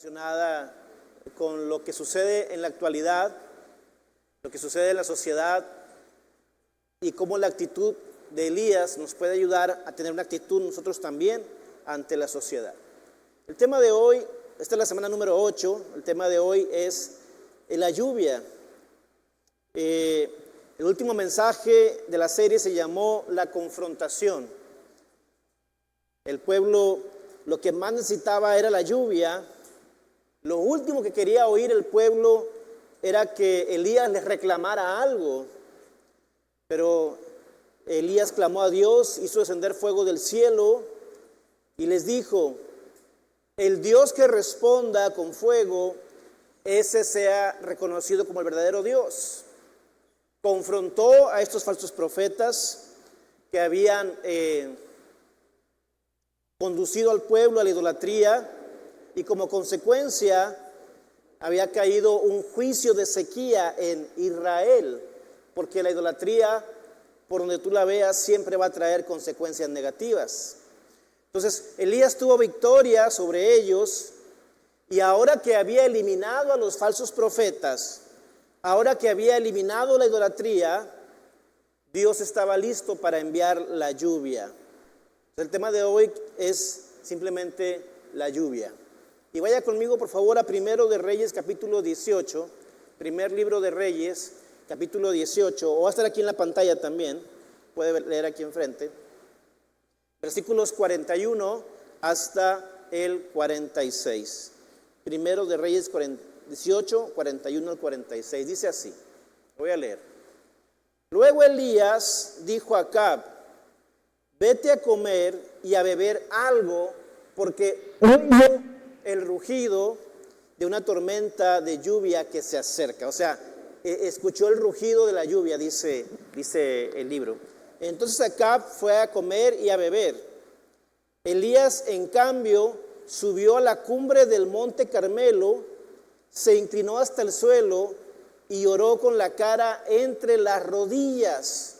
Relacionada con lo que sucede en la actualidad, lo que sucede en la sociedad y cómo la actitud de Elías nos puede ayudar a tener una actitud nosotros también ante la sociedad. El tema de hoy, esta es la semana número 8, el tema de hoy es la lluvia. El último mensaje de la serie se llamó La confrontación. El pueblo lo que más necesitaba era la lluvia. Lo último que quería oír el pueblo era que Elías les reclamara algo. Pero Elías clamó a Dios, hizo descender fuego del cielo y les dijo: el Dios que responda con fuego, ese sea reconocido como el verdadero Dios. Confrontó a estos falsos profetas que habían conducido al pueblo a la idolatría, y como consecuencia había caído un juicio de sequía en Israel, porque la idolatría, por donde tú la veas, siempre va a traer consecuencias negativas. Entonces Elías tuvo victoria sobre ellos, y ahora que había eliminado a los falsos profetas, ahora que había eliminado la idolatría, Dios estaba listo para enviar la lluvia. El tema de hoy es simplemente la lluvia. Y vaya conmigo por favor a Primero de Reyes capítulo 18, primer libro de Reyes capítulo 18, o va a estar aquí en la pantalla también, puede leer aquí enfrente, versículos 41 hasta el 46. Primero de Reyes 18, 41 al 46, dice así, voy a leer. Luego Elías dijo a Acab: vete a comer y a beber algo, porque oigo el rugido de una tormenta de lluvia que se acerca. O sea, escuchó el rugido de la lluvia, dice el libro. Entonces Acab fue a comer y a beber. Elías, en cambio, subió a la cumbre del monte Carmelo, se inclinó hasta el suelo y lloró con la cara entre las rodillas.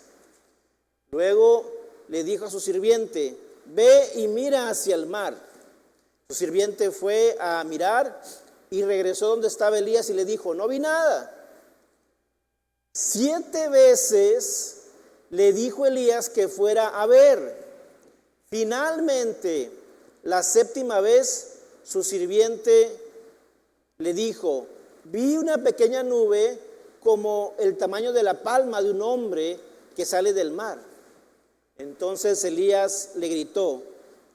Luego le dijo a su sirviente: ve y mira hacia el mar. Su sirviente fue a mirar y regresó donde estaba Elías y le dijo: no vi nada. 7 veces le dijo Elías que fuera a ver. Finalmente, la 7ª vez, su sirviente le dijo: vi una pequeña nube como el tamaño de la palma de un hombre que sale del mar. Entonces Elías le gritó: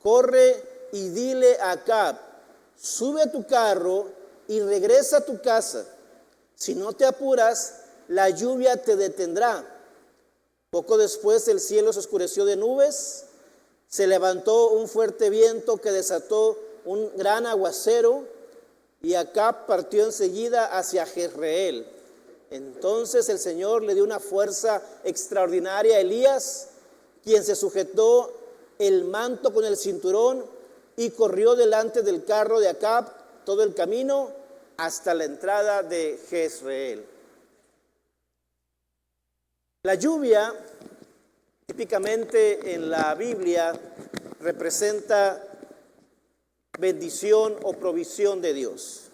corre y dile a Acab: sube a tu carro y regresa a tu casa. Si no te apuras, la lluvia te detendrá. Poco después el cielo se oscureció de nubes, se levantó un fuerte viento que desató un gran aguacero, y Acab partió enseguida hacia Jezreel. Entonces el Señor le dio una fuerza extraordinaria a Elías, quien se sujetó el manto con el cinturón y corrió delante del carro de Acab todo el camino hasta la entrada de Jezreel. La lluvia, típicamente en la Biblia, representa bendición o provisión de Dios.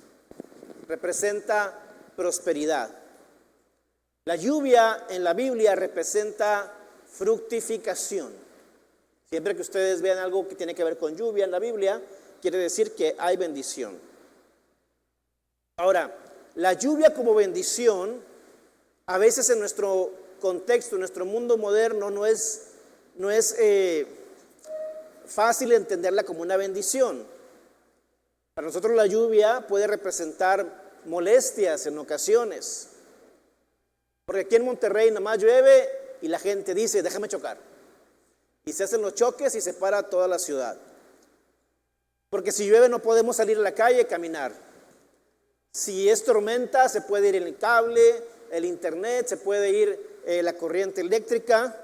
Representa prosperidad. La lluvia en la Biblia representa fructificación. Siempre que ustedes vean algo que tiene que ver con lluvia en la Biblia, quiere decir que hay bendición. Ahora, la lluvia como bendición, a veces en nuestro contexto, en nuestro mundo moderno, no es fácil entenderla como una bendición. Para nosotros la lluvia puede representar molestias en ocasiones. Porque aquí en Monterrey nomás llueve y la gente dice: déjame chocar. Y se hacen los choques y se para toda la ciudad. Porque si llueve no podemos salir a la calle a caminar. Si es tormenta se puede ir el cable, el internet, se puede ir la corriente eléctrica.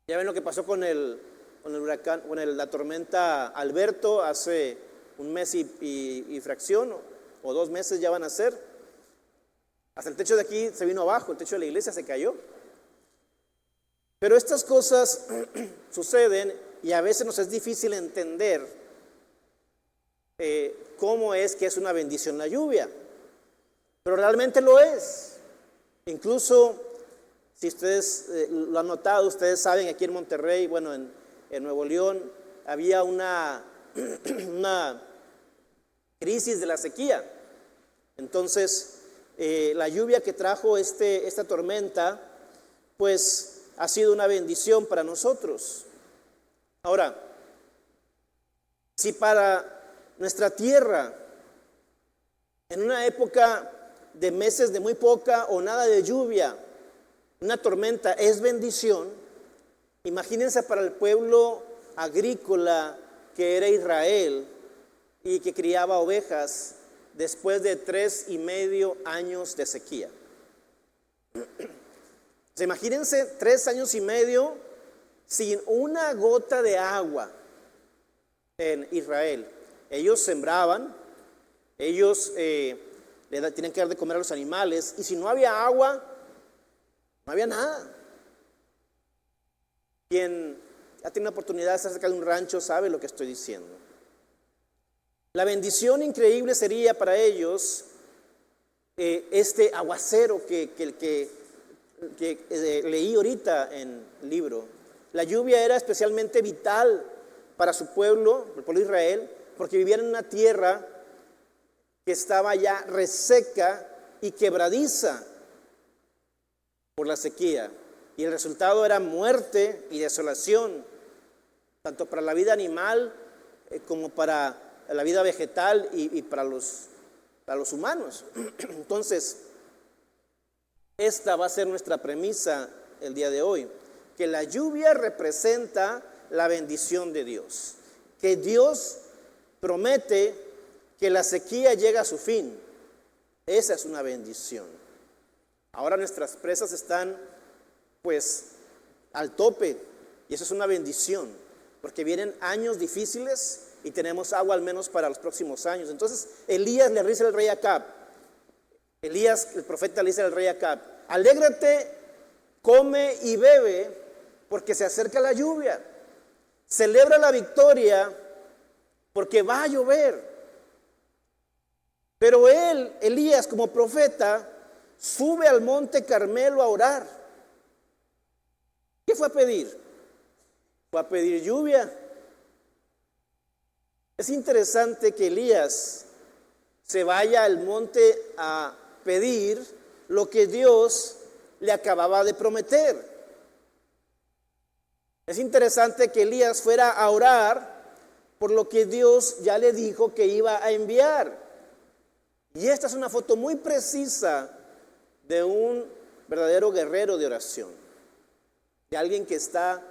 Ya ven lo que pasó con el huracán, con la tormenta Alberto hace un mes y fracción, o 2 meses ya van a ser. Hasta el techo de aquí se vino abajo, el techo de la iglesia se cayó. Pero estas cosas suceden y a veces nos es difícil entender cómo es que es una bendición la lluvia, pero realmente lo es. Incluso, si ustedes lo han notado, ustedes saben, aquí en Monterrey, bueno, en Nuevo León, había una crisis de la sequía. Entonces, la lluvia que trajo esta tormenta, pues ha sido una bendición para nosotros. Ahora, si para nuestra tierra, en una época de meses de muy poca o nada de lluvia, una tormenta es bendición, imagínense para el pueblo agrícola que era Israel y que criaba ovejas después de 3.5 años de sequía. Imagínense 3 años y medio sin una gota de agua en Israel. Ellos sembraban, ellos tienen que dar de comer a los animales, y si no había agua, no había nada. Quien ha tenido la oportunidad de estar cerca de un rancho sabe lo que estoy diciendo. La bendición increíble sería para ellos este aguacero que leí ahorita en el libro. La lluvia era especialmente vital para su pueblo, el pueblo de Israel, porque vivían en una tierra que estaba ya reseca y quebradiza por la sequía. Y el resultado era muerte y desolación, tanto para la vida animal como para la vida vegetal y para los humanos. Entonces, esta va a ser nuestra premisa el día de hoy, que la lluvia representa la bendición de Dios, que Dios promete que la sequía llega a su fin. Esa es una bendición. Ahora nuestras presas están pues al tope, y eso es una bendición, porque vienen años difíciles y tenemos agua al menos para los próximos años. Entonces Elías le dice al rey Acab, Elías, el profeta, le dice al rey Acab: alégrate, come y bebe, porque se acerca la lluvia. Celebra la victoria, porque va a llover. Pero él, Elías, como profeta, sube al monte Carmelo a orar. ¿Qué fue a pedir? Fue a pedir lluvia. Es interesante que Elías se vaya al monte a pedir lo que Dios le acababa de prometer. Es interesante que Elías fuera a orar por lo que Dios ya le dijo que iba a enviar. Y esta es una foto muy precisa de un verdadero guerrero de oración, de alguien que está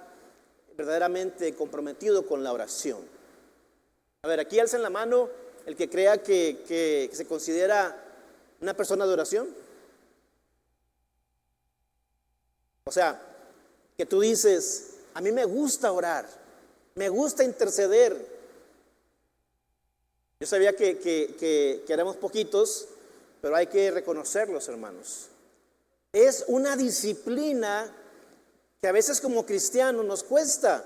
verdaderamente comprometido con la oración. A ver, aquí alcen la mano el que crea que se considera una persona de oración. O sea, que tú dices: a mí me gusta orar, me gusta interceder. Yo sabía que éramos poquitos, pero hay que reconocerlos, hermanos. Es una disciplina que a veces como cristianos nos cuesta.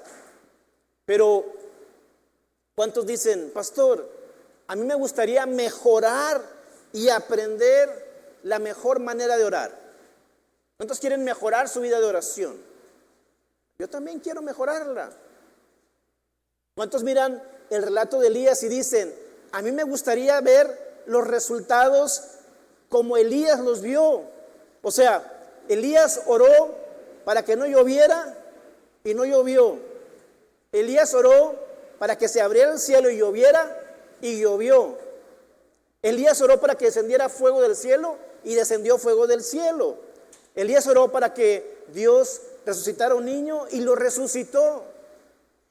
Pero ¿cuántos dicen: pastor, a mí me gustaría mejorar y aprender la mejor manera de orar? ¿Cuántos quieren mejorar su vida de oración? Yo también quiero mejorarla. ¿Cuántos miran el relato de Elías y dicen: a mí me gustaría ver los resultados como Elías los vio? O sea, Elías oró para que no lloviera y no llovió. Elías oró para que se abriera el cielo y lloviera y llovió. Elías oró para que descendiera fuego del cielo y descendió fuego del cielo. Elías oró para que Dios resucitara un niño y lo resucitó.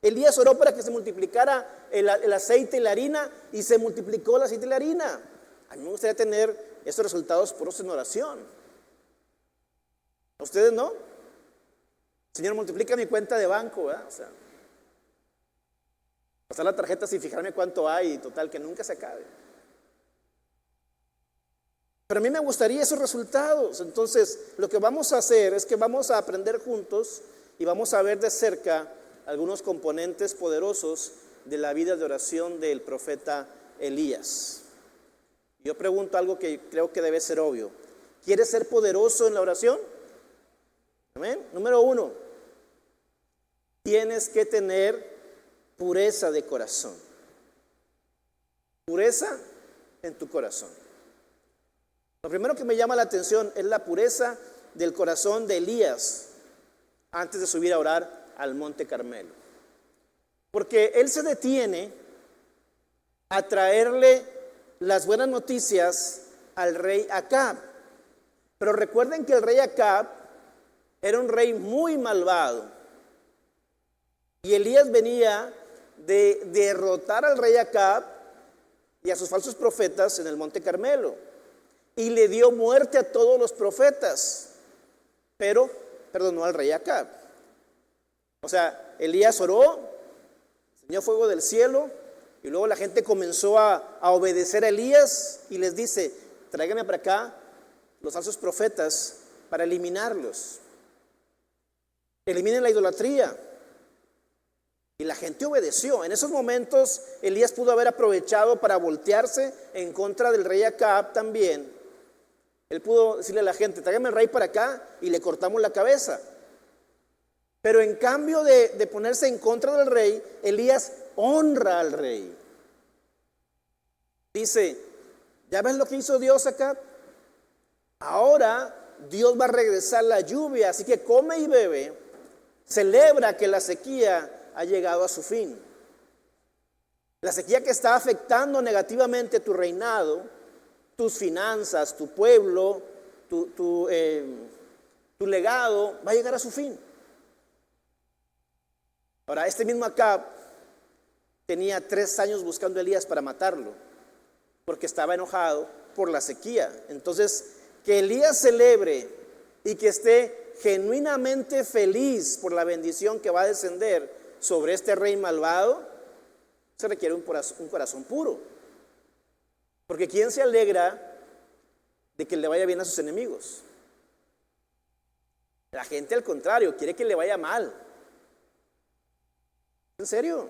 Elías oró para que se multiplicara el aceite y la harina y se multiplicó el aceite y la harina. A mí me gustaría tener estos resultados puros en oración. ¿A ustedes no? Señor, multiplica mi cuenta de banco, ¿verdad? O sea, pasar la tarjeta sin fijarme cuánto hay y total que nunca se acabe. Pero a mí me gustaría esos resultados. Entonces, lo que vamos a hacer es que vamos a aprender juntos y vamos a ver de cerca algunos componentes poderosos de la vida de oración del profeta Elías. Yo pregunto algo que creo que debe ser obvio. ¿Quieres ser poderoso en la oración? Amén. Número 1, tienes que tener pureza de corazón. Pureza en tu corazón. Lo primero que me llama la atención es la pureza del corazón de Elías antes de subir a orar al Monte Carmelo. Porque él se detiene a traerle las buenas noticias al rey Acab. Pero recuerden que el rey Acab era un rey muy malvado. Y Elías venía de derrotar al rey Acab y a sus falsos profetas en el Monte Carmelo. Y le dio muerte a todos los profetas. Pero perdonó al rey Acab. O sea, Elías oró, enseñó fuego del cielo, y luego la gente comenzó a obedecer a Elías y les dice: tráigame para acá los falsos profetas para eliminarlos. Eliminen la idolatría. Y la gente obedeció. En esos momentos Elías pudo haber aprovechado para voltearse en contra del rey Acab también. Él pudo decirle a la gente: tráigame el rey para acá y le cortamos la cabeza. Pero en cambio de ponerse en contra del rey, Elías honra al rey. Dice: ¿ya ves lo que hizo Dios acá? Ahora Dios va a regresar la lluvia, así que come y bebe. Celebra que la sequía ha llegado a su fin. La sequía que está afectando negativamente tu reinado, tus finanzas, tu pueblo, tu legado, va a llegar a su fin. Ahora, este mismo Acab tenía 3 años buscando a Elías para matarlo, porque estaba enojado por la sequía. Entonces, que Elías celebre y que esté genuinamente feliz por la bendición que va a descender sobre este rey malvado, se requiere un corazón puro. Porque ¿quién se alegra de que le vaya bien a sus enemigos? La gente, al contrario, quiere que le vaya mal. ¿En serio?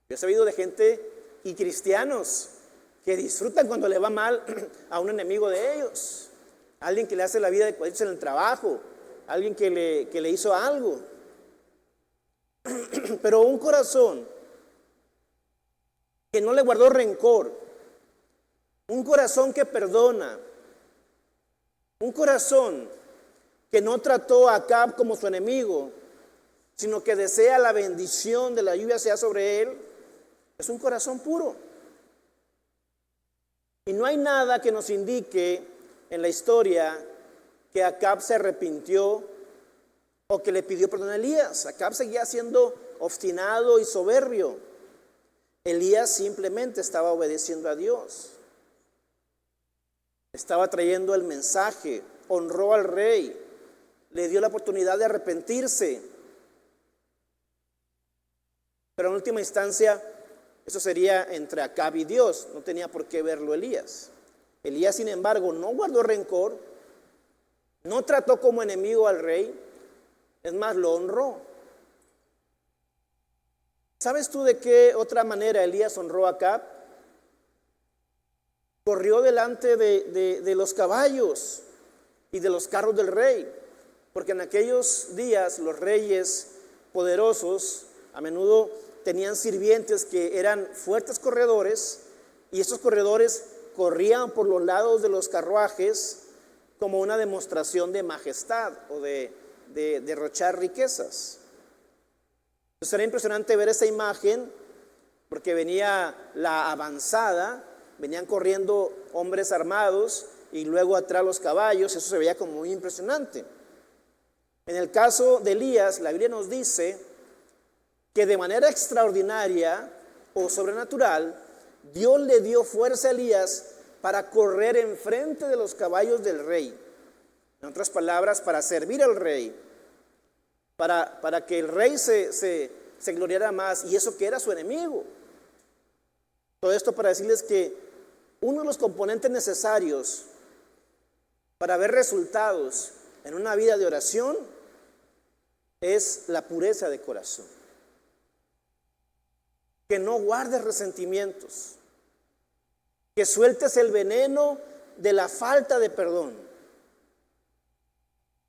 Yo he sabido de gente y cristianos que disfrutan cuando le va mal a un enemigo de ellos, alguien que le hace la vida de cuadritos en el trabajo, alguien que le hizo algo. Pero un corazón que no le guardó rencor, un corazón que perdona, un corazón que no trató a Acab como su enemigo, sino que desea la bendición de la lluvia sea sobre él, es un corazón puro. Y no hay nada que nos indique en la historia que Acab se arrepintió o que le pidió perdón a Elías. Acab seguía siendo obstinado y soberbio. Elías simplemente estaba obedeciendo a Dios. Estaba trayendo el mensaje, honró al rey, le dio la oportunidad de arrepentirse. Pero en última instancia, eso sería entre Acab y Dios, no tenía por qué verlo Elías. Elías, sin embargo, no guardó rencor, no trató como enemigo al rey, es más, lo honró. ¿Sabes tú de qué otra manera Elías honró a Acab? Corrió delante de los caballos y de los carros del rey, porque en aquellos días los reyes poderosos a menudo tenían sirvientes que eran fuertes corredores, y estos corredores corrían por los lados de los carruajes como una demostración de majestad o de derrochar riquezas. Entonces era impresionante ver esa imagen, porque venía la avanzada, venían corriendo hombres armados y luego atrás los caballos. Eso se veía como muy impresionante. En el caso de Elías, la Biblia nos dice que de manera extraordinaria o sobrenatural, Dios le dio fuerza a Elías para correr enfrente de los caballos del rey. En otras palabras, para servir al rey, para que el rey se gloriara más, y eso que era su enemigo. Todo esto para decirles que uno de los componentes necesarios para ver resultados en una vida de oración es la pureza de corazón. Que no guardes resentimientos, que sueltes el veneno de la falta de perdón.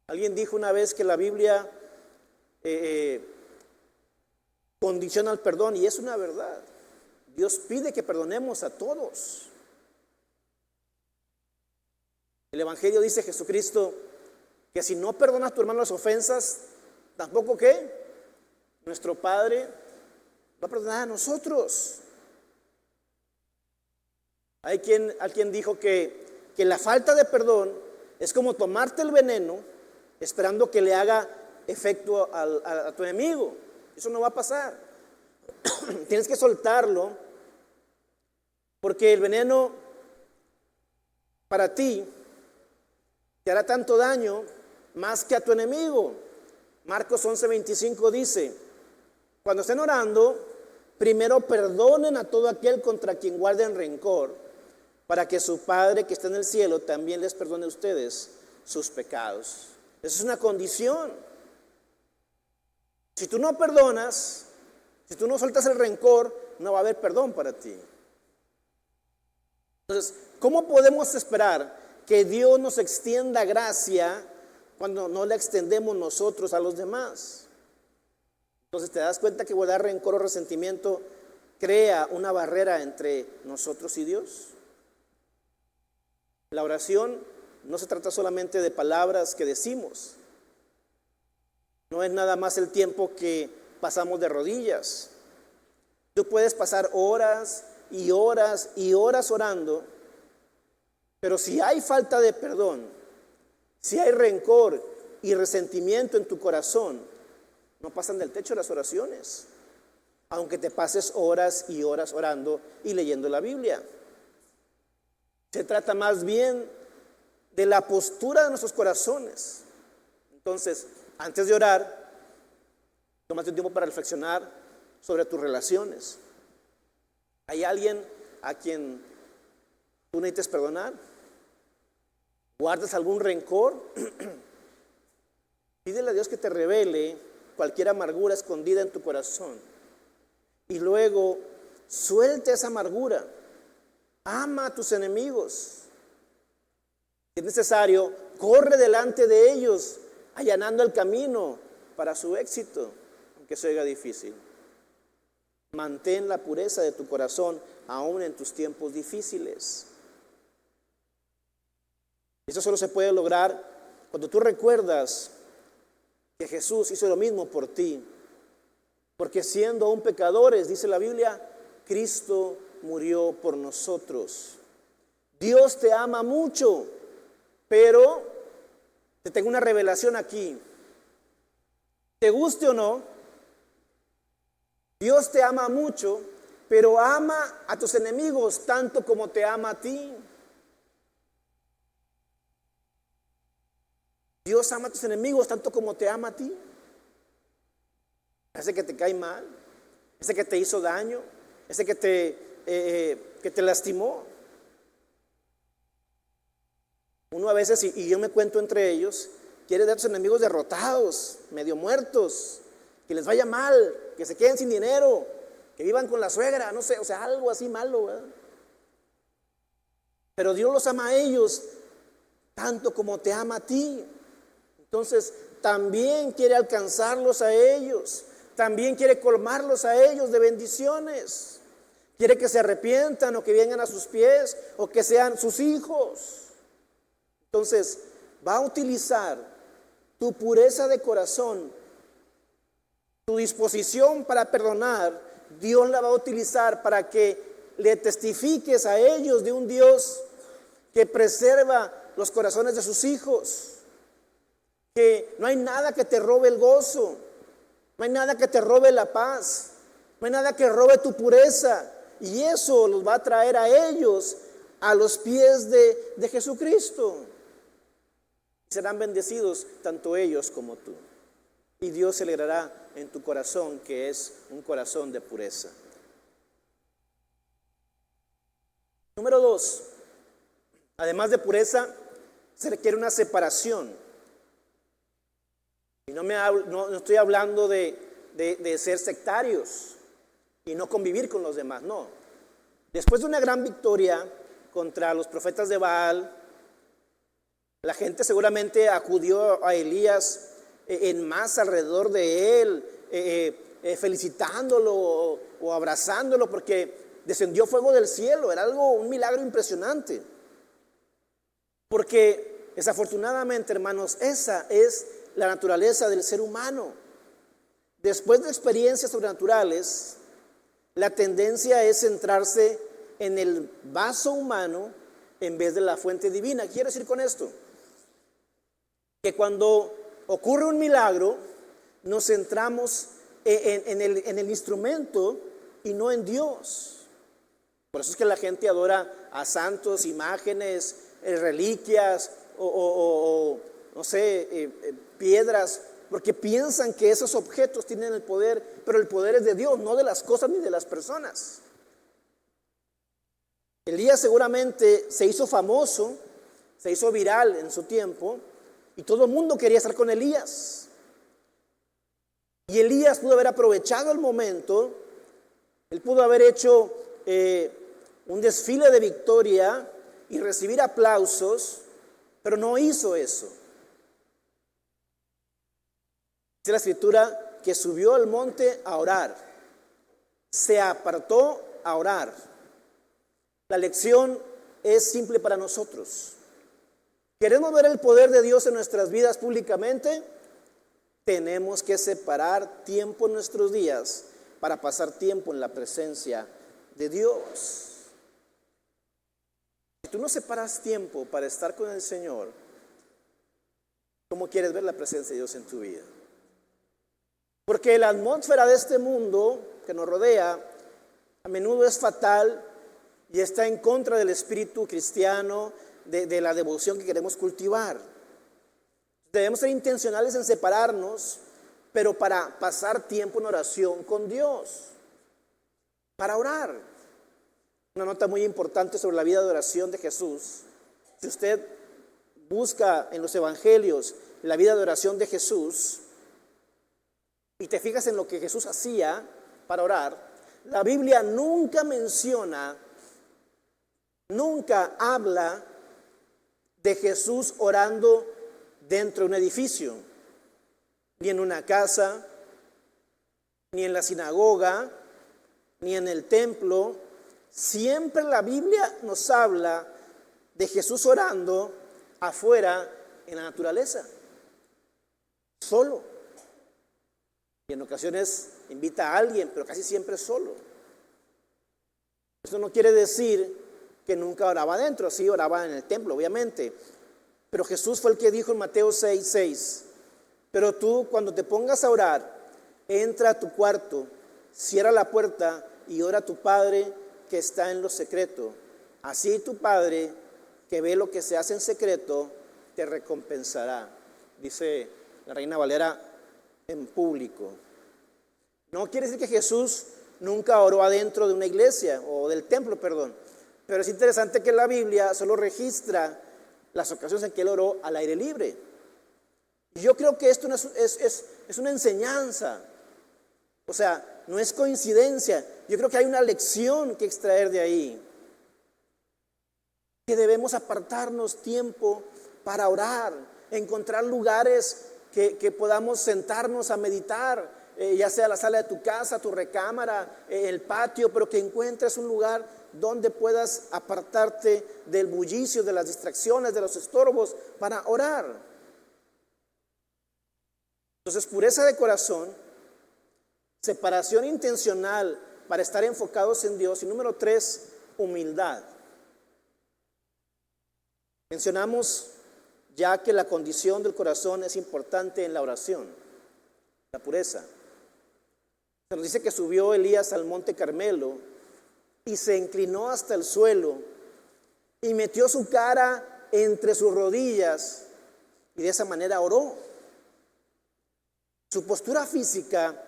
Alguien dijo una vez que la Biblia condiciona el perdón, y es una verdad. Dios pide que perdonemos a todos. El Evangelio dice Jesucristo que si no perdonas a tu hermano las ofensas, tampoco ¿qué? Nuestro Padre va a perdonar a nosotros. Hay quien dijo que la falta de perdón es como tomarte el veneno esperando que le haga efecto a tu enemigo. Eso no va a pasar. Tienes que soltarlo, porque el veneno para ti te hará tanto daño más que a tu enemigo. Marcos 11:25 dice: cuando estén orando, primero perdonen a todo aquel contra quien guarden rencor, para que su Padre que está en el cielo también les perdone a ustedes sus pecados. Esa es una condición. Si tú no perdonas, si tú no sueltas el rencor, no va a haber perdón para ti. Entonces, ¿cómo podemos esperar que Dios nos extienda gracia cuando no la extendemos nosotros a los demás? Entonces te das cuenta que guardar rencor o resentimiento crea una barrera entre nosotros y Dios. La oración no se trata solamente de palabras que decimos. No es nada más el tiempo que pasamos de rodillas. Tú puedes pasar horas y horas y horas orando, pero si hay falta de perdón, si hay rencor y resentimiento en tu corazón, no pasan del techo las oraciones, aunque te pases horas y horas orando y leyendo la Biblia. Se trata más bien de la postura de nuestros corazones. Entonces, antes de orar, tómate un tiempo para reflexionar sobre tus relaciones. ¿Hay alguien a quien tú necesites perdonar? ¿Guardas algún rencor? Pídele a Dios que te revele cualquier amargura escondida en tu corazón. Y luego, suelta esa amargura. Ama a tus enemigos. Si es necesario, corre delante de ellos, allanando el camino para su éxito, aunque se oiga difícil. Mantén la pureza de tu corazón aún en tus tiempos difíciles. Eso solo se puede lograr cuando tú recuerdas que Jesús hizo lo mismo por ti. Porque siendo aún pecadores, dice la Biblia, Cristo murió por nosotros. Dios te ama mucho, pero te tengo una revelación aquí. Te guste o no, Dios te ama mucho, pero ama a tus enemigos tanto como te ama a ti. Dios ama a tus enemigos tanto como te ama a ti. Ese que te cae mal, ese que te hizo daño, ese que te lastimó. Uno a veces, y yo me cuento entre ellos, quiere ver a tus enemigos derrotados, medio muertos, que les vaya mal, que se queden sin dinero, que vivan con la suegra, no sé, o sea, algo así malo, ¿verdad? Pero Dios los ama a ellos tanto como te ama a ti. Entonces, también quiere alcanzarlos a ellos, también quiere colmarlos a ellos de bendiciones. Quiere que se arrepientan o que vengan a sus pies o que sean sus hijos. Entonces, va a utilizar tu pureza de corazón, tu disposición para perdonar. Dios la va a utilizar para que le testifiques a ellos de un Dios que preserva los corazones de sus hijos. Que no hay nada que te robe el gozo, no hay nada que te robe la paz, no hay nada que robe tu pureza. Y eso los va a traer a ellos a los pies de Jesucristo. Serán bendecidos tanto ellos como tú. Y Dios se alegrará en tu corazón, que es un corazón de pureza. Número 2, además de pureza, se requiere una separación. Y no estoy hablando de ser sectarios y no convivir con los demás, no. Después de una gran victoria, contra los profetas de Baal. La gente seguramente acudió a Elías en masa alrededor de él, felicitándolo o abrazándolo porque descendió fuego del cielo. Era un milagro impresionante. Porque desafortunadamente, hermanos, esa es la naturaleza del ser humano. Después de experiencias sobrenaturales, la tendencia es centrarse en el vaso humano en vez de la fuente divina. ¿Qué quiero decir con esto? Que cuando ocurre un milagro, nos centramos en el instrumento y no en Dios. Por eso es que la gente adora a santos, imágenes, reliquias o no sé, piedras, porque piensan que esos objetos tienen el poder, pero el poder es de Dios, no de las cosas ni de las personas. Elías seguramente se hizo famoso, se hizo viral en su tiempo, y todo el mundo quería estar con Elías. Y Elías pudo haber aprovechado el momento, él pudo haber hecho un desfile de victoria y recibir aplausos, pero no hizo eso. Dice la escritura que subió al monte a orar, se apartó a orar. La lección es simple para nosotros. ¿Queremos ver el poder de Dios en nuestras vidas públicamente? Tenemos que separar tiempo en nuestros días para pasar tiempo en la presencia de Dios. Si tú no separas tiempo para estar con el Señor, ¿cómo quieres ver la presencia de Dios en tu vida? Porque la atmósfera de este mundo que nos rodea a menudo es fatal y está en contra del espíritu cristiano, de la devoción que queremos cultivar. Debemos ser intencionales en separarnos, pero para pasar tiempo en oración con Dios, para orar. Una nota muy importante sobre la vida de oración de Jesús. Si usted busca en los evangelios la vida de oración de Jesús y te fijas en lo que Jesús hacía para orar, la Biblia nunca menciona, nunca habla de Jesús orando dentro de un edificio, ni en una casa, ni en la sinagoga, ni en el templo. Siempre la Biblia nos habla de Jesús orando afuera en la naturaleza, solo. Y en ocasiones invita a alguien, pero casi siempre solo. Eso no quiere decir que nunca oraba adentro, sí oraba en el templo, obviamente. Pero Jesús fue el que dijo en Mateo 6:6, pero tú cuando te pongas a orar, entra a tu cuarto, cierra la puerta y ora a tu Padre que está en lo secreto. Así tu Padre que ve lo que se hace en secreto, te recompensará. Dice la Reina Valera en público. No quiere decir que Jesús nunca oró adentro de una iglesia o del templo, perdón. Pero es interesante que la Biblia solo registra las ocasiones en que él oró al aire libre. Y yo creo que esto es una enseñanza. O sea, no es coincidencia. Yo creo que hay una lección que extraer de ahí. Que debemos apartarnos tiempo para orar, encontrar lugares que podamos sentarnos a meditar, ya sea la sala de tu casa, tu recámara, el patio, pero que encuentres un lugar donde puedas apartarte del bullicio, de las distracciones, de los estorbos, para orar. Entonces, pureza de corazón, separación intencional para estar enfocados en Dios. Y número 3, humildad. Mencionamos ya que la condición del corazón es importante en la oración, la pureza. Se nos dice que subió Elías al monte Carmelo y se inclinó hasta el suelo y metió su cara entre sus rodillas y de esa manera oró. Su postura física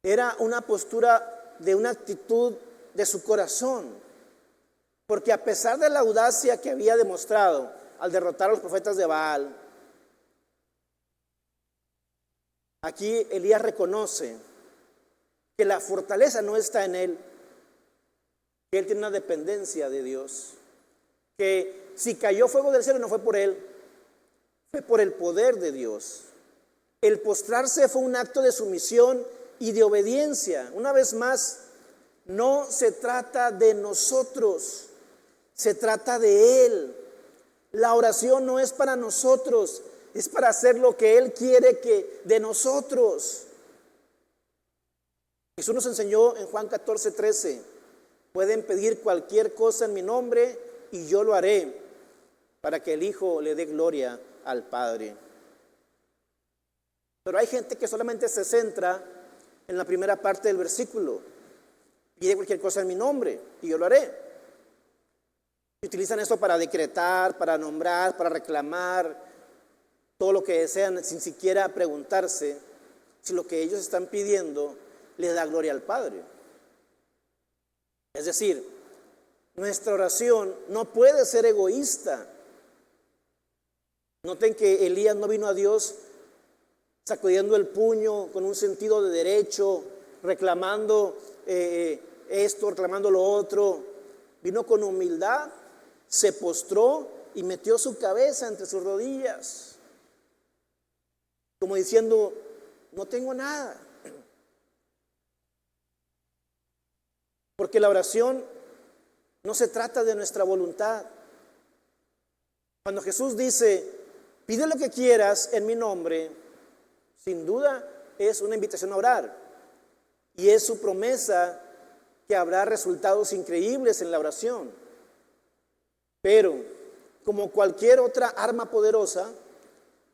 era una postura de una actitud de su corazón, porque a pesar de la audacia que había demostrado al derrotar a los profetas de Baal, aquí Elías reconoce que la fortaleza no está en él, que él tiene una dependencia de Dios, que si cayó fuego del cielo no fue por él, fue por el poder de Dios. El postrarse fue un acto de sumisión y de obediencia. Una vez más, no se trata de nosotros, se trata de Él. La oración no es para nosotros, es para hacer lo que Él quiere que de nosotros. Jesús nos enseñó en Juan 14:13, pueden pedir cualquier cosa en mi nombre y yo lo haré, para que el Hijo le dé gloria al Padre. Pero hay gente que solamente se centra en la primera parte del versículo. Pide cualquier cosa en mi nombre y yo lo haré. Y utilizan esto para decretar, para nombrar, para reclamar, todo lo que desean sin siquiera preguntarse si lo que ellos están pidiendo le da gloria al Padre. Es decir, nuestra oración no puede ser egoísta. Noten que Elías no vino a Dios sacudiendo el puño con un sentido de derecho, reclamando esto, reclamando lo otro. Vino con humildad, se postró y metió su cabeza entre sus rodillas, como diciendo, no tengo nada. Porque la oración no se trata de nuestra voluntad. Cuando Jesús dice, pide lo que quieras en mi nombre, sin duda es una invitación a orar. Y es su promesa que habrá resultados increíbles en la oración. Pero, como cualquier otra arma poderosa,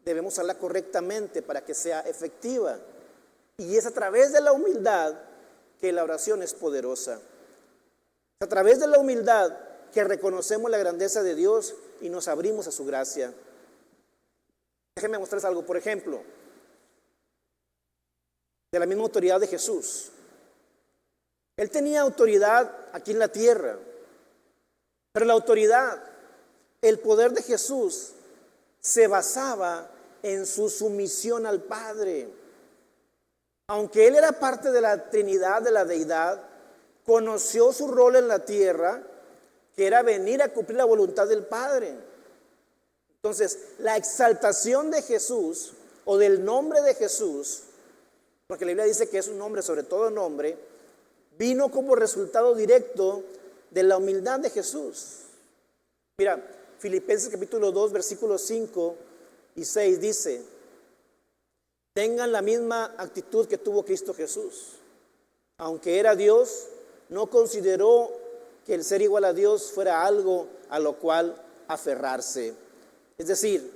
debemos usarla correctamente para que sea efectiva. Y es a través de la humildad que la oración es poderosa. Es a través de la humildad que reconocemos la grandeza de Dios y nos abrimos a su gracia. Déjenme mostrarles algo. Por ejemplo, de la misma autoridad de Jesús. Él tenía autoridad aquí en la tierra, pero la autoridad, el poder de Jesús se basaba en su sumisión al Padre. Aunque Él era parte de la Trinidad, de la Deidad, conoció su rol en la tierra, que era venir a cumplir la voluntad del Padre. Entonces, la exaltación de Jesús o del nombre de Jesús, porque la Biblia dice que es un nombre sobre todo nombre, vino como resultado directo de la humildad de Jesús. Mira, Filipenses capítulo 2, versículos 5 y 6 dice, tengan la misma actitud que tuvo Cristo Jesús. Aunque era Dios, no consideró que el ser igual a Dios fuera algo a lo cual aferrarse. Es decir,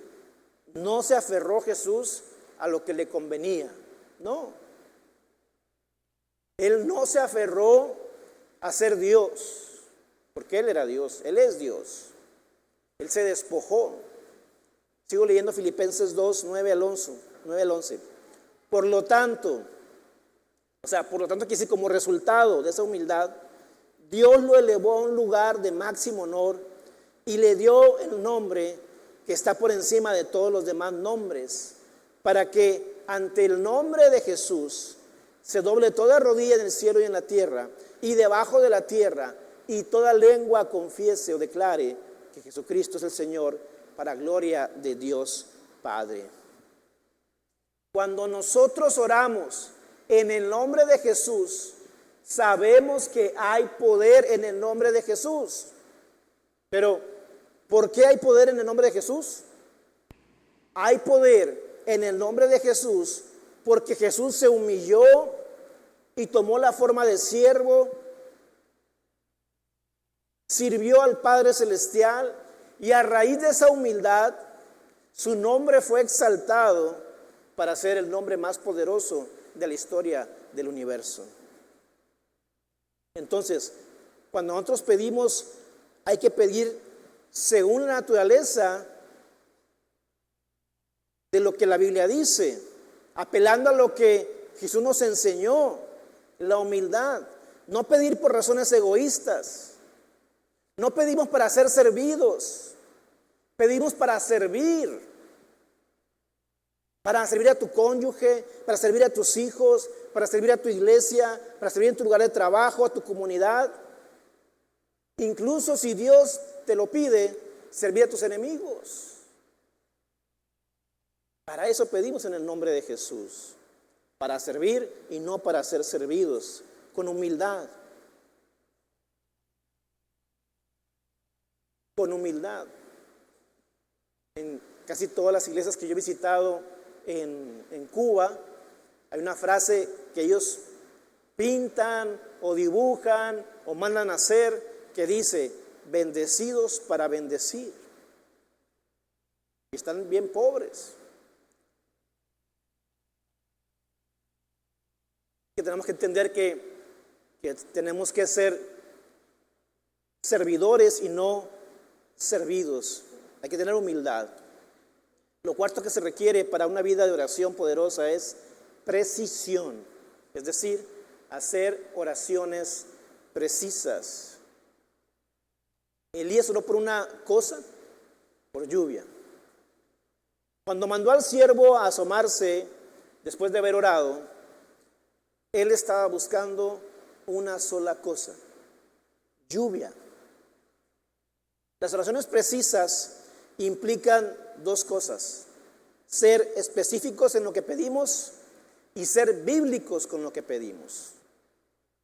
no se aferró Jesús a lo que le convenía, no. Él no se aferró a ser Dios, porque Él era Dios, Él es Dios. Él se despojó. Sigo leyendo Filipenses 2, 9 al 11. Por lo tanto quiere decir como resultado de esa humildad, Dios lo elevó a un lugar de máximo honor y le dio el nombre que está por encima de todos los demás nombres, para que ante el nombre de Jesús se doble toda rodilla en el cielo y en la tierra y debajo de la tierra, y toda lengua confiese o declare que Jesucristo es el Señor, para gloria de Dios Padre. Cuando nosotros oramos en el nombre de Jesús, sabemos que hay poder en el nombre de Jesús. Pero, ¿por qué hay poder en el nombre de Jesús? Hay poder en el nombre de Jesús porque Jesús se humilló y tomó la forma de siervo, sirvió al Padre Celestial, y a raíz de esa humildad, su nombre fue exaltado para ser el nombre más poderoso de la historia del universo. Entonces, cuando nosotros pedimos, hay que pedir según la naturaleza de lo que la Biblia dice, apelando a lo que Jesús nos enseñó, la humildad. No pedir por razones egoístas. No pedimos para ser servidos. Pedimos para servir a tu cónyuge, para servir a tus hijos, para servir a tu iglesia, para servir en tu lugar de trabajo, a tu comunidad. Incluso si Dios te lo pide, servir a tus enemigos. Para eso pedimos en el nombre de Jesús, para servir y no para ser servidos, con humildad. Con humildad. En casi todas las iglesias que yo he visitado en Cuba, hay una frase que ellos pintan o dibujan o mandan a hacer que dice: bendecidos para bendecir. Y están bien pobres. Que tenemos que entender que tenemos que ser servidores y no servidos. Hay que tener humildad. Lo cuarto que se requiere para una vida de oración poderosa es precisión, es decir, hacer oraciones precisas. Elías oró por una cosa, por lluvia. Cuando mandó al siervo a asomarse después de haber orado, él estaba buscando una sola cosa: lluvia. Las oraciones precisas implican dos cosas: ser específicos en lo que pedimos y ser bíblicos con lo que pedimos.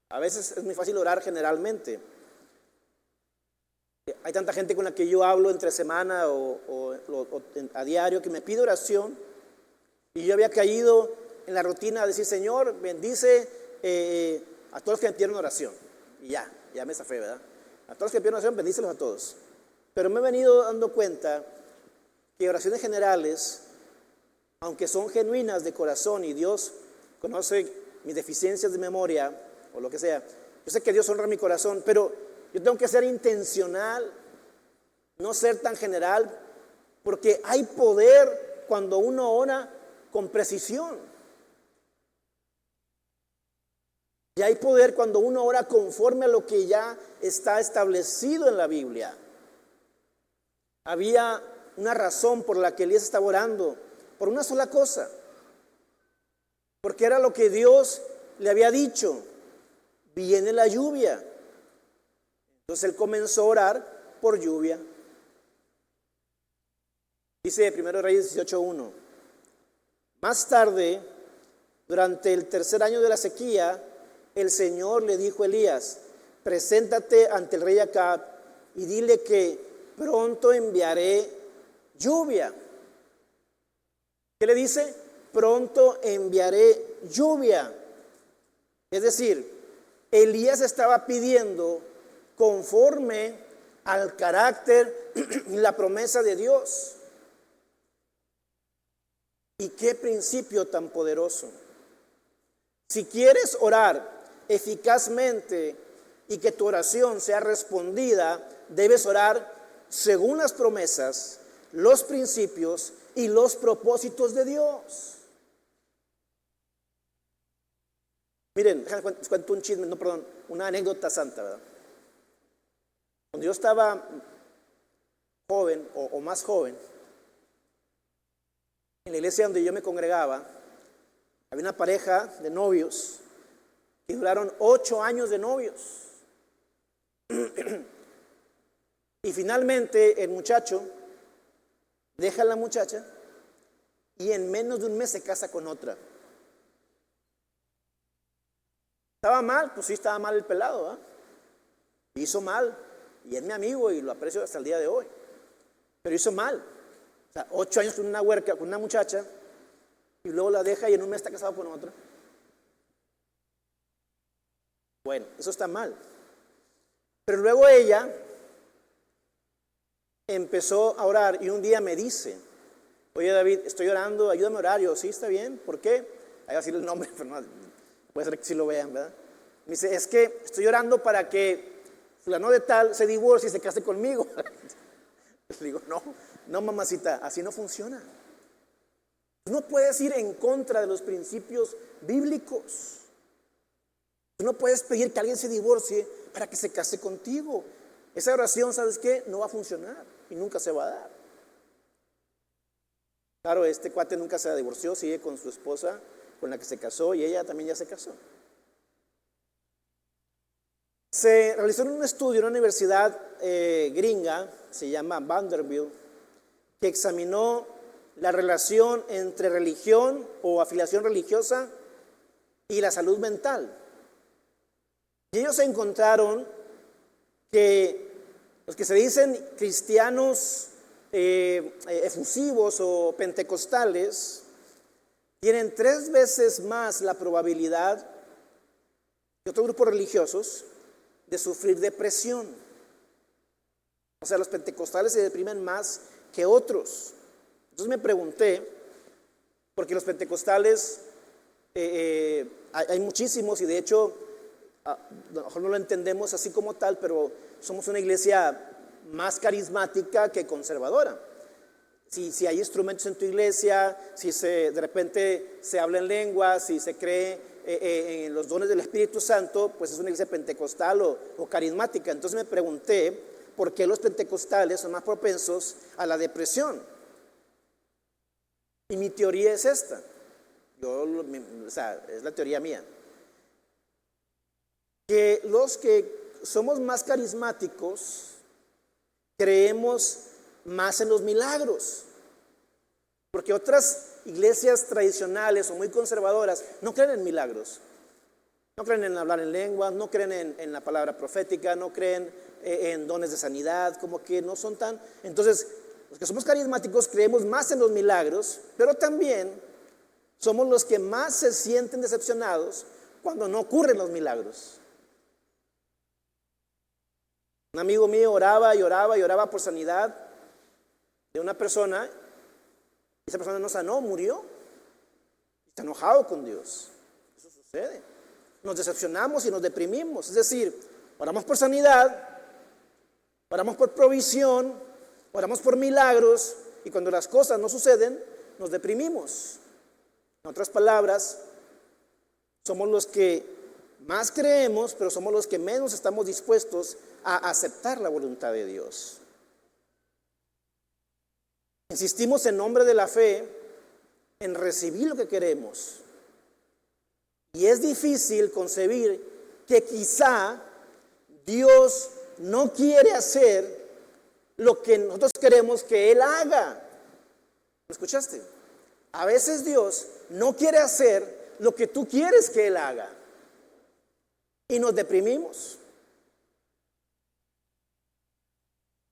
A veces es muy fácil orar generalmente. Hay tanta gente con la que yo hablo entre semana o a diario que me pide oración, y yo había caído en la rutina de decir: Señor, bendice a todos los que me pidieron oración. Y ya me zafé, ¿verdad? A todos los que me pidieron oración, bendícelos a todos. Pero me he venido dando cuenta que oraciones generales, aunque son genuinas de corazón y Dios conoce mis deficiencias de memoria o lo que sea, yo sé que Dios honra mi corazón, pero yo tengo que ser intencional, no ser tan general, porque hay poder cuando uno ora con precisión. Y hay poder cuando uno ora conforme a lo que ya está establecido en la Biblia. Había una razón por la que Elías estaba orando, por una sola cosa, porque era lo que Dios le había dicho: viene la lluvia. Entonces él comenzó a orar por lluvia. Dice 1 Reyes 18:1: más tarde, durante el tercer año de la sequía, el Señor le dijo a Elías: preséntate ante el rey Acab y dile que pronto enviaré lluvia. ¿Qué le dice? Pronto enviaré lluvia. Es decir, Elías estaba pidiendo conforme al carácter y la promesa de Dios. Y qué principio tan poderoso. Si quieres orar eficazmente y que tu oración sea respondida, debes orar según las promesas, los principios y los propósitos de Dios. Miren, les cuento un chisme, una anécdota santa, ¿verdad? Cuando yo estaba joven o más joven, en la iglesia donde yo me congregaba, había una pareja de novios que duraron 8 años de novios. Y finalmente el muchacho deja a la muchacha y en menos de un mes se casa con otra. ¿Estaba mal? Pues sí, estaba mal el pelado, ¿eh? Hizo mal, y es mi amigo y lo aprecio hasta el día de hoy. Pero hizo mal. O sea, 8 años con una huerca, con una muchacha, y luego la deja y en un mes está casado con otra. Bueno, eso está mal. Pero luego ella empezó a orar y un día me dice: oye, David, estoy orando, ayúdame a orar. Yo: sí, está bien. ¿Por qué? Ahí va a decir el nombre, pero no, puede ser que sí lo vean, ¿verdad? Me dice: es que estoy orando para que fulano de tal se divorcie y se case conmigo. Le digo: no, mamacita, así no funciona. Tú no puedes ir en contra de los principios bíblicos. Tú no puedes pedir que alguien se divorcie para que se case contigo. Esa oración, ¿sabes qué? No va a funcionar y nunca se va a dar. Claro, este cuate nunca se divorció, sigue con su esposa, con la que se casó, y ella también ya se casó. Se realizó un estudio en una universidad gringa, se llama Vanderbilt, que examinó la relación entre religión o afiliación religiosa y la salud mental. Y ellos encontraron que los que se dicen cristianos efusivos o pentecostales tienen 3 veces más la probabilidad que otros grupos religiosos de sufrir depresión. O sea, los pentecostales se deprimen más que otros. Entonces me pregunté, porque los pentecostales hay muchísimos y de hecho a lo mejor no lo entendemos así como tal, pero somos una iglesia más carismática que conservadora. Si hay instrumentos en tu iglesia, si de repente se habla en lenguas, si se cree en los dones del Espíritu Santo, pues es una iglesia pentecostal o carismática. Entonces me pregunté por qué los pentecostales son más propensos a la depresión. Y mi teoría es esta. Es la teoría mía. Que los que somos más carismáticos creemos más en los milagros. Porque otras iglesias tradicionales o muy conservadoras no creen en milagros. No creen en hablar en lenguas, no creen en la palabra profética, no creen en dones de sanidad, como que no son tan... Entonces, los que somos carismáticos creemos más en los milagros, pero también somos los que más se sienten decepcionados cuando no ocurren los milagros. Un amigo mío oraba y oraba y oraba por sanidad de una persona. Esa persona no sanó, murió. Está enojado con Dios. Eso sucede. Nos decepcionamos y nos deprimimos. Es decir, oramos por sanidad, oramos por provisión, oramos por milagros, y cuando las cosas no suceden, nos deprimimos. En otras palabras, somos los que más creemos, pero somos los que menos estamos dispuestos a aceptar la voluntad de Dios. Insistimos en nombre de la fe en recibir lo que queremos. Y es difícil concebir que quizá Dios no quiere hacer lo que nosotros queremos que Él haga. ¿Me escuchaste? A veces Dios no quiere hacer lo que tú quieres que Él haga. Y nos deprimimos.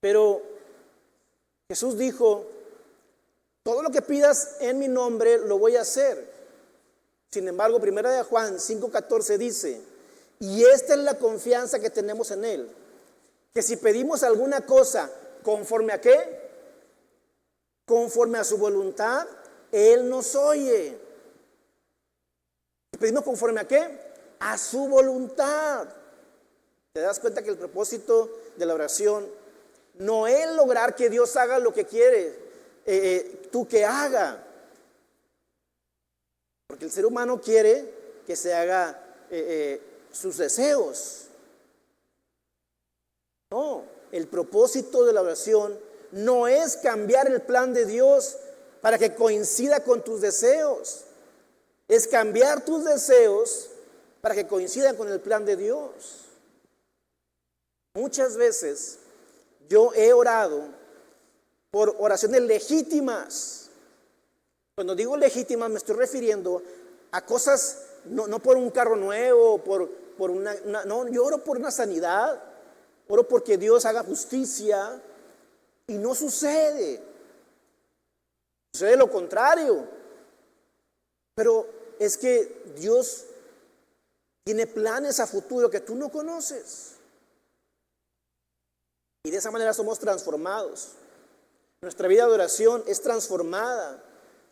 Pero Jesús dijo: todo lo que pidas en mi nombre lo voy a hacer. Sin embargo, 1 Juan 5:14 dice: y esta es la confianza que tenemos en Él, que si pedimos alguna cosa conforme a ¿qué? Conforme a su voluntad, Él nos oye. ¿Pedimos conforme a qué? A su voluntad. ¿Te das cuenta que el propósito de la oración no es lograr que Dios haga lo que quiere tú que haga? Porque el ser humano quiere que se haga sus deseos. No, el propósito de la oración no es cambiar el plan de Dios para que coincida con tus deseos. Es cambiar tus deseos para que coincidan con el plan de Dios. Muchas veces yo he orado por oraciones legítimas. Cuando digo legítimas me estoy refiriendo a cosas, no por un carro nuevo, por no, yo oro por una sanidad, oro porque Dios haga justicia y no sucede. Sucede lo contrario. Pero es que Dios tiene planes a futuro que tú no conoces. Y de esa manera somos transformados. Nuestra vida de oración es transformada.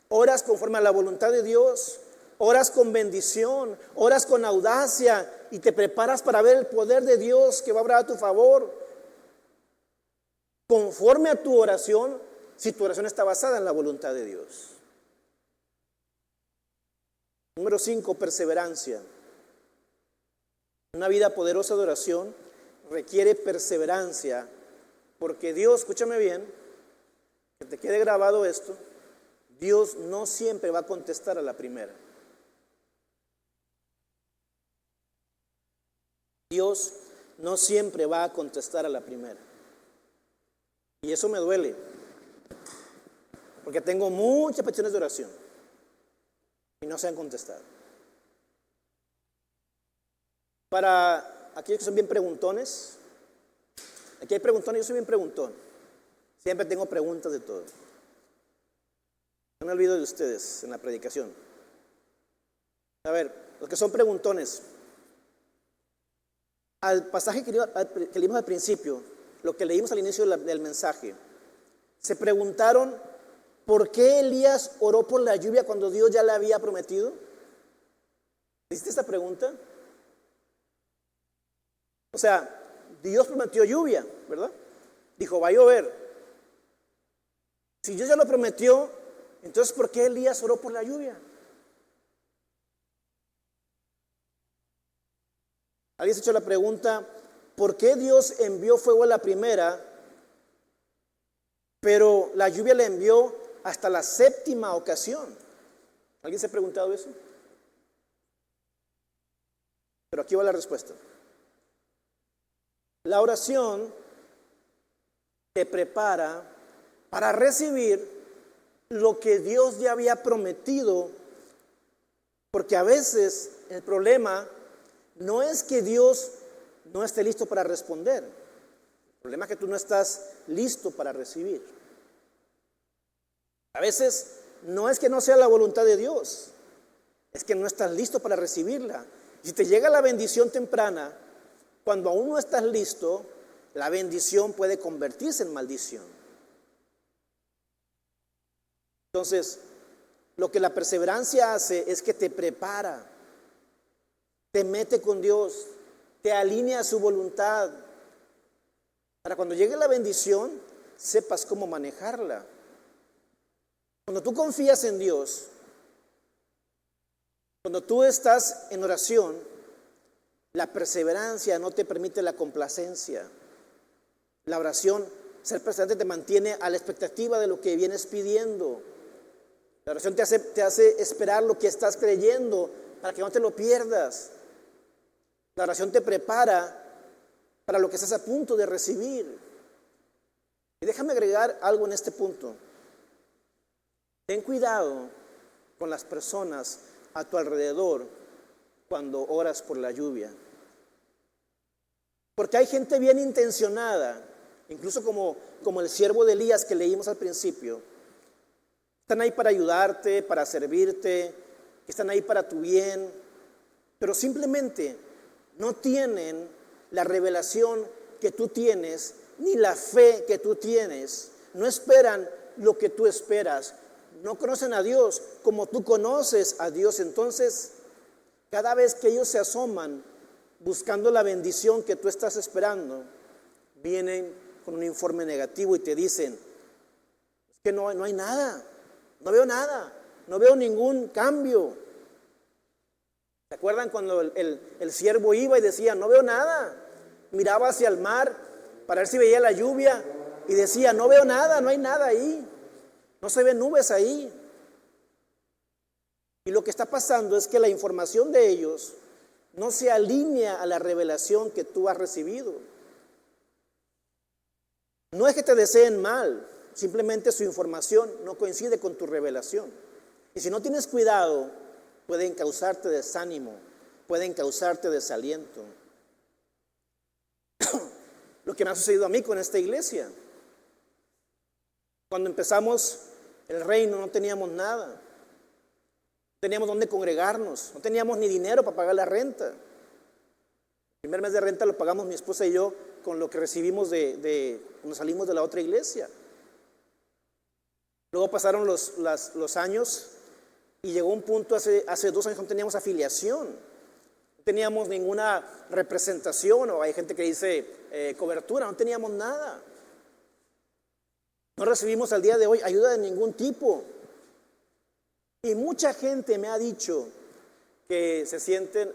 Oras conforme a la voluntad de Dios, oras con bendición, oras con audacia y te preparas para ver el poder de Dios que va a obrar a tu favor. Conforme a tu oración, si tu oración está basada en la voluntad de Dios. Número 5, perseverancia. Una vida poderosa de oración requiere perseverancia, porque Dios, escúchame bien, que te quede grabado esto, Dios no siempre va a contestar a la primera. Dios no siempre va a contestar a la primera. Y eso me duele, porque tengo muchas peticiones de oración y no se han contestado. Para aquellos que son bien preguntones, aquí hay preguntones, yo soy bien preguntón. Siempre tengo preguntas de todo. No me olvido de ustedes en la predicación. A ver, los que son preguntones, al pasaje que leímos al principio, lo que leímos al inicio del mensaje, se preguntaron por qué Elías oró por la lluvia cuando Dios ya le había prometido. ¿Hiciste esta pregunta? O sea, Dios prometió lluvia, ¿verdad? Dijo, va a llover. Si Dios ya lo prometió, entonces ¿por qué Elías oró por la lluvia? ¿Alguien se ha hecho la pregunta, por qué Dios envió fuego a la primera, pero la lluvia le envió hasta la séptima ocasión? ¿Alguien se ha preguntado eso? Pero aquí va la respuesta. La oración te prepara para recibir lo que Dios ya había prometido, porque a veces el problema no es que Dios no esté listo para responder. El problema es que tú no estás listo para recibir. A veces no es que no sea la voluntad de Dios, es que no estás listo para recibirla. Si te llega la bendición temprana, cuando aún no estás listo, la bendición puede convertirse en maldición. Entonces, lo que la perseverancia hace es que te prepara, te mete con Dios, te alinea a su voluntad, para cuando llegue la bendición, sepas cómo manejarla. Cuando tú confías en Dios, cuando tú estás en oración, la perseverancia no te permite la complacencia. La oración, ser perseverante, te mantiene a la expectativa de lo que vienes pidiendo. La oración te hace esperar lo que estás creyendo para que no te lo pierdas. La oración te prepara para lo que estás a punto de recibir. Y déjame agregar algo en este punto. Ten cuidado con las personas a tu alrededor cuando oras por la lluvia. Porque hay gente bien intencionada, incluso como el siervo de Elías que leímos al principio. Están ahí para ayudarte, para servirte, están ahí para tu bien, pero simplemente no tienen la revelación que tú tienes, ni la fe que tú tienes. No esperan lo que tú esperas. No conocen a Dios como tú conoces a Dios. Entonces, cada vez que ellos se asoman buscando la bendición que tú estás esperando, vienen con un informe negativo y te dicen, es que no hay nada, no veo nada, no veo ningún cambio. ¿Se acuerdan cuando el siervo iba y decía, no veo nada? Miraba hacia el mar para ver si veía la lluvia y decía, no veo nada, no hay nada ahí, no se ven nubes ahí. Y lo que está pasando es que la información de ellos no se alinea a la revelación que tú has recibido. No es que te deseen mal, simplemente su información no coincide con tu revelación. Y si no tienes cuidado, pueden causarte desánimo, pueden causarte desaliento. Lo que me ha sucedido a mí con esta iglesia. Cuando empezamos el reino no teníamos nada. No teníamos dónde congregarnos, no teníamos ni dinero para pagar la renta. El primer mes de renta lo pagamos mi esposa y yo con lo que recibimos cuando salimos de la otra iglesia. Luego pasaron los años y llegó un punto hace 2 años que no teníamos afiliación, no teníamos ninguna representación, o hay gente que dice cobertura, no teníamos nada. No recibimos al día de hoy ayuda de ningún tipo. Y mucha gente me ha dicho que se sienten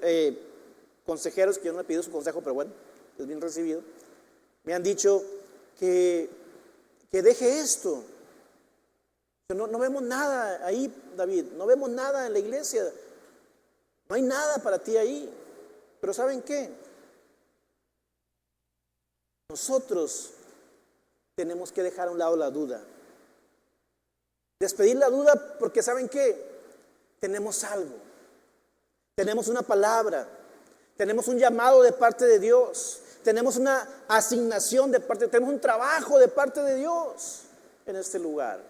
consejeros, que yo no he pedido su consejo, pero bueno, es bien recibido. Me han dicho que deje esto. No vemos nada ahí, David, no vemos nada en la iglesia. No hay nada para ti ahí. Pero ¿saben qué? nosotros tenemos que dejar a un lado la duda. Despedir la duda porque ¿saben qué? Tenemos algo. Tenemos una palabra. Tenemos un llamado de parte de Dios. Tenemos una asignación de parte, tenemos un trabajo de parte de Dios en este lugar.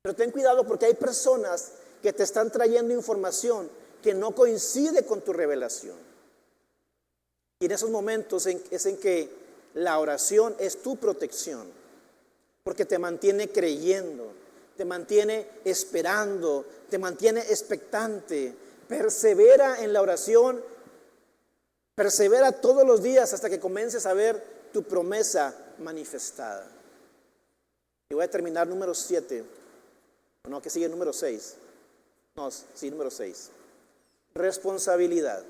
Pero ten cuidado porque hay personas que te están trayendo información que no coincide con tu revelación. Y en esos momentos es en que la oración es tu protección, porque te mantiene creyendo, te mantiene esperando, te mantiene expectante. Persevera en la oración, persevera todos los días hasta que comiences a ver tu promesa manifestada. Y voy a terminar número 7. No, que sigue número 6. No, sí, número 6. Responsabilidad.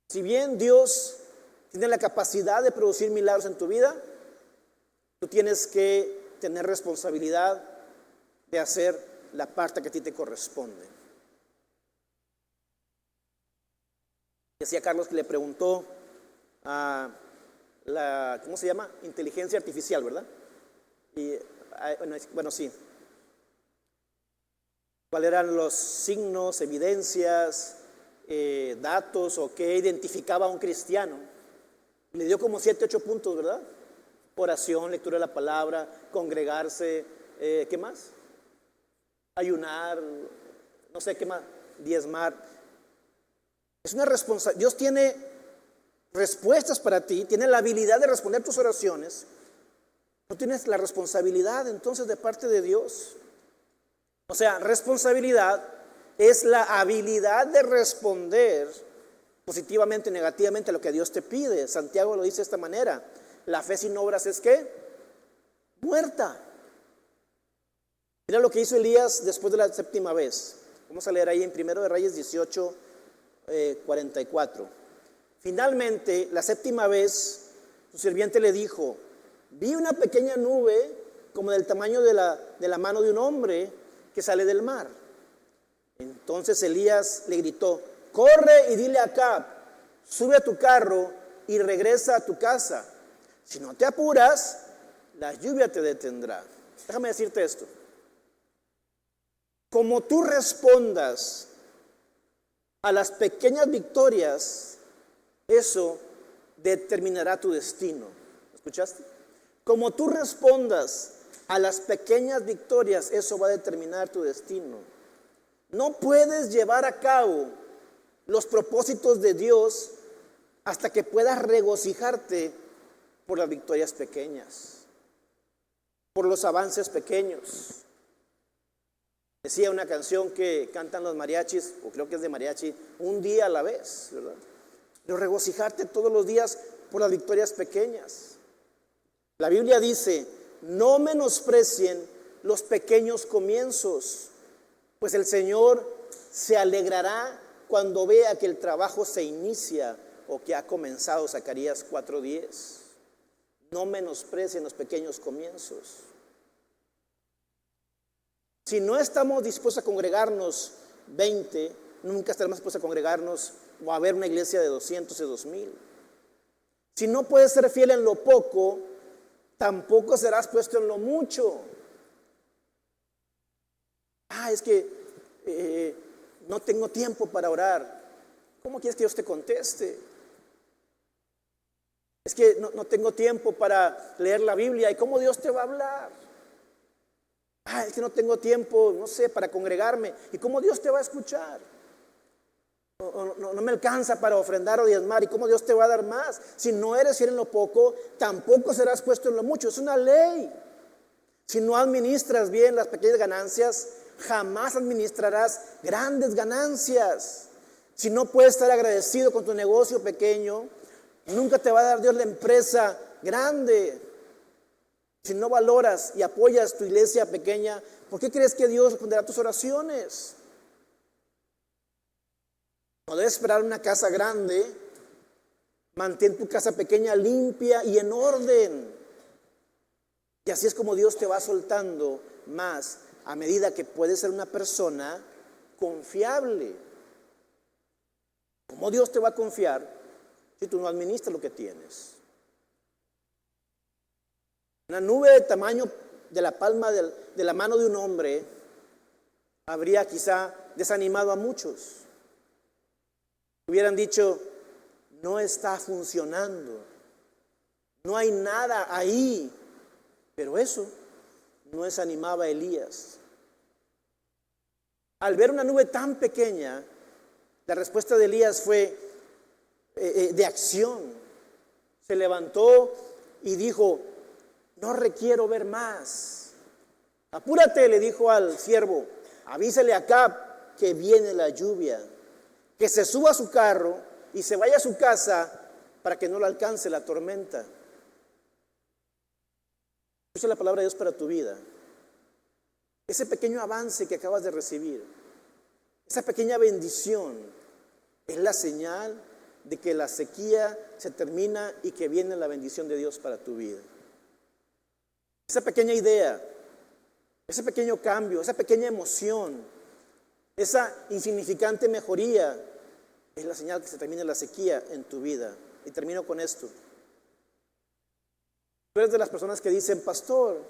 Si bien Dios tiene la capacidad de producir milagros en tu vida, tú tienes que tener responsabilidad de hacer la parte que a ti te corresponde. Decía Carlos que le preguntó a la, ¿cómo se llama? Inteligencia artificial, ¿verdad? Y, bueno, sí. ¿Cuáles eran los signos, evidencias, datos o qué identificaba a un cristiano? Le dio como 7, 8 puntos, ¿verdad? Oración, lectura de la palabra, congregarse, ¿qué más? Ayunar, no sé qué más, diezmar. Es una responsabilidad. Dios tiene respuestas para ti, tiene la habilidad de responder tus oraciones. No tienes la responsabilidad entonces de parte de Dios. O sea, responsabilidad es la habilidad de responder positivamente o negativamente a lo que Dios te pide. Santiago lo dice de esta manera: la fe sin obras es ¿qué? Muerta. Mira lo que hizo Elías después de la 7ª vez. Vamos a leer ahí en 1 de Reyes 18, 44. Finalmente, la 7ª vez, su sirviente le dijo: vi una pequeña nube como del tamaño de la mano de un hombre que sale del mar. Entonces Elías le gritó: corre y dile a Acab, sube a tu carro y regresa a tu casa. Si no te apuras, la lluvia te detendrá. Déjame decirte esto. Como tú respondas a las pequeñas victorias, eso determinará tu destino. ¿Escuchaste? Como tú respondas a las pequeñas victorias, eso va a determinar tu destino. No puedes llevar a cabo los propósitos de Dios hasta que puedas regocijarte por las victorias pequeñas, por los avances pequeños. Decía una canción que cantan los mariachis, o creo que es de mariachi, un día a la vez, ¿verdad? Pero regocijarte todos los días por las victorias pequeñas. La Biblia dice: no menosprecien los pequeños comienzos, pues el Señor se alegrará cuando vea que el trabajo se inicia o que ha comenzado. Zacarías 4:10. No menosprecien los pequeños comienzos. Si no estamos dispuestos a congregarnos 20, nunca estaremos dispuestos a congregarnos o a ver una iglesia de 200 y 2000. Si no puedes ser fiel en lo poco, tampoco serás puesto en lo mucho. Es que no tengo tiempo para orar. ¿Cómo quieres que Dios te conteste? Es que no tengo tiempo para leer la Biblia. ¿Y cómo Dios te va a hablar? Es que no tengo tiempo, no sé, para congregarme. ¿Y cómo Dios te va a escuchar? No me alcanza para ofrendar o diezmar. ¿Y cómo Dios te va a dar más? Si no eres fiel en lo poco, tampoco serás puesto en lo mucho. Es una ley. Si no administras bien las pequeñas ganancias, jamás administrarás grandes ganancias. Si no puedes estar agradecido con tu negocio pequeño, nunca te va a dar Dios la empresa grande. Si no valoras y apoyas tu iglesia pequeña, ¿por qué crees que Dios responderá tus oraciones? No debes esperar una casa grande. Mantén tu casa pequeña limpia y en orden. Y así es como Dios te va soltando más a medida que puedes ser una persona confiable. ¿Cómo Dios te va a confiar si tú no administras lo que tienes? Una nube de tamaño de la palma de la mano de un hombre habría quizá desanimado a muchos. Hubieran dicho, no está funcionando, no hay nada ahí. Pero eso no desanimaba a Elías. Al ver una nube tan pequeña, la respuesta de Elías fue de acción. Se levantó y dijo, no requiero ver más. Apúrate, le dijo al siervo, avísale a Acab que viene la lluvia, que se suba a su carro y se vaya a su casa para que no le alcance la tormenta. Escucha la palabra de Dios para tu vida. Ese pequeño avance que acabas de recibir, esa pequeña bendición, es la señal de que la sequía se termina y que viene la bendición de Dios para tu vida. Esa pequeña idea, ese pequeño cambio, esa pequeña emoción, esa insignificante mejoría, es la señal que se termina la sequía en tu vida. Y termino con esto. Tú eres de las personas que dicen, pastor,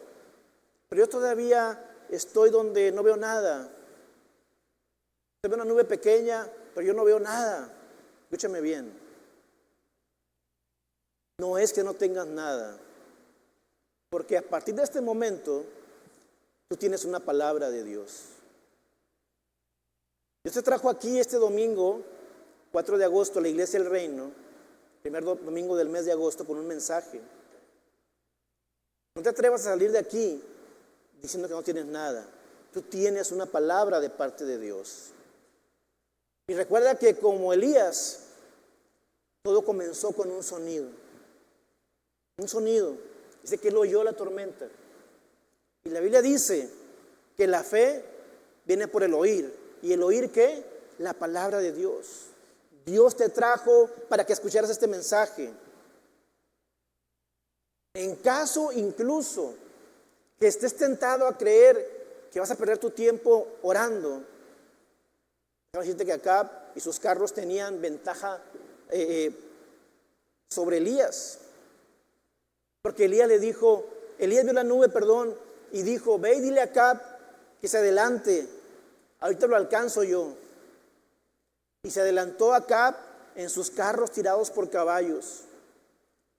pero yo todavía estoy donde no veo nada. Se ve una nube pequeña, pero yo no veo nada. Escúchame bien. No es que no tengas nada, porque a partir de este momento, tú tienes una palabra de Dios. Dios te trajo aquí este domingo, 4 de agosto, a la Iglesia del Reino, primer domingo del mes de agosto, con un mensaje. No te atrevas a salir de aquí diciendo que no tienes nada. Tú tienes una palabra de parte de Dios. Y recuerda que como Elías, todo comenzó con un sonido. Un sonido. Dice que él oyó la tormenta. Y la Biblia dice que la fe viene por el oír. ¿Y el oír qué? La palabra de Dios. Dios te trajo para que escucharas este mensaje. En caso incluso que estés tentado a creer que vas a perder tu tiempo orando, quiero decirte que Acab y sus carros tenían ventaja sobre Elías. Porque Elías vio la nube, y dijo, ve y dile a Acab que se adelante, ahorita lo alcanzo yo. Y se adelantó Acab en sus carros tirados por caballos.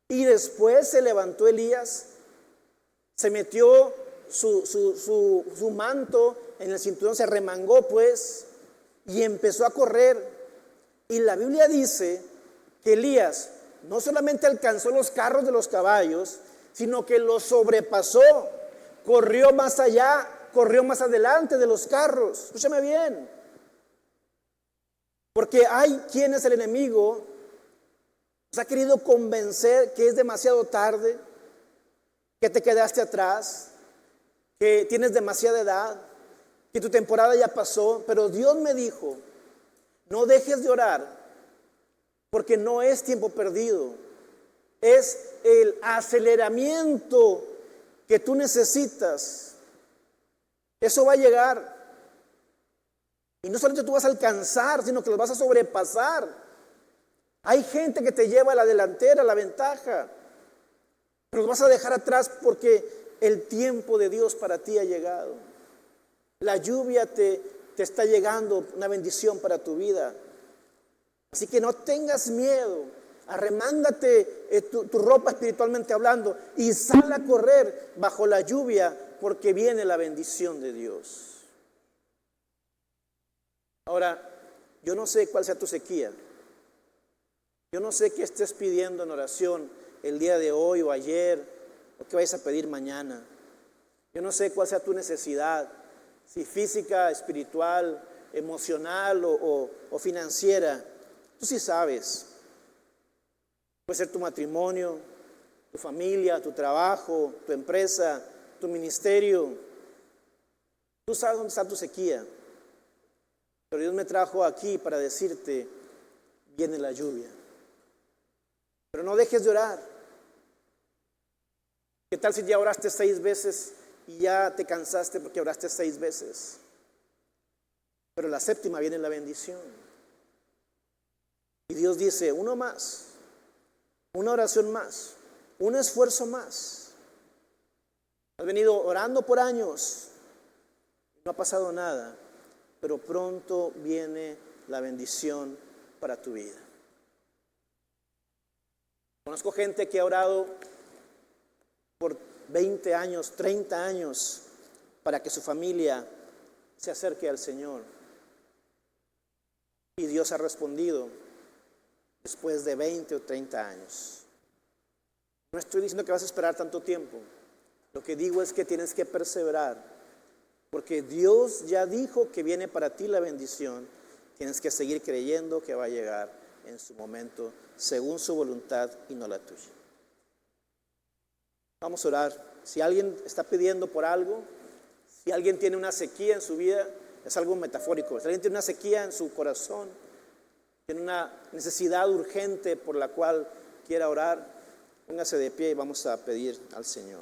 Y después se levantó Elías, se metió su manto en el cinturón, se remangó pues, y empezó a correr. Y la Biblia dice que Elías no solamente alcanzó los carros de los caballos, sino que los sobrepasó, corrió más allá, corrió más adelante de los carros. Escúchame bien, porque hay quienes el enemigo nos ha querido convencer que es demasiado tarde, que te quedaste atrás, que tienes demasiada edad, que tu temporada ya pasó. Pero Dios me dijo, no dejes de orar, porque no es tiempo perdido. Es el aceleramiento que tú necesitas. Eso va a llegar. Y no solamente tú vas a alcanzar, sino que los vas a sobrepasar. Hay gente que te lleva a la delantera, a la ventaja, pero los vas a dejar atrás porque el tiempo de Dios para ti ha llegado. La lluvia te está llegando, una bendición para tu vida. Así que no tengas miedo, arremángate tu ropa espiritualmente hablando y sal a correr bajo la lluvia porque viene la bendición de Dios. Ahora, yo no sé cuál sea tu sequía. Yo no sé qué estés pidiendo en oración el día de hoy o ayer, o qué vayas a pedir mañana. Yo no sé cuál sea tu necesidad, si física, espiritual, emocional o financiera. Tú sí sabes. Puede ser tu matrimonio, tu familia, tu trabajo, tu empresa, tu ministerio. Tú sabes dónde está tu sequía. Pero Dios me trajo aquí para decirte, viene la lluvia. Pero no dejes de orar. ¿Qué tal si ya oraste 6 veces y ya te cansaste porque oraste 6 veces? Pero la 7ª viene la bendición. Y Dios dice, uno más, una oración más, un esfuerzo más. Has venido orando por años, no ha pasado nada, pero pronto viene la bendición para tu vida. Conozco gente que ha orado por 20 años, 30 años, para que su familia se acerque al Señor. Y Dios ha respondido después de 20 o 30 años. No estoy diciendo que vas a esperar tanto tiempo. Lo que digo es que tienes que perseverar, porque Dios ya dijo que viene para ti la bendición. Tienes que seguir creyendo que va a llegar en su momento, según su voluntad y no la tuya. Vamos a orar. Si alguien está pidiendo por algo, si alguien tiene una sequía en su vida, es algo metafórico. Si alguien tiene una sequía en su corazón, tiene una necesidad urgente por la cual quiera orar, póngase de pie y vamos a pedir al Señor.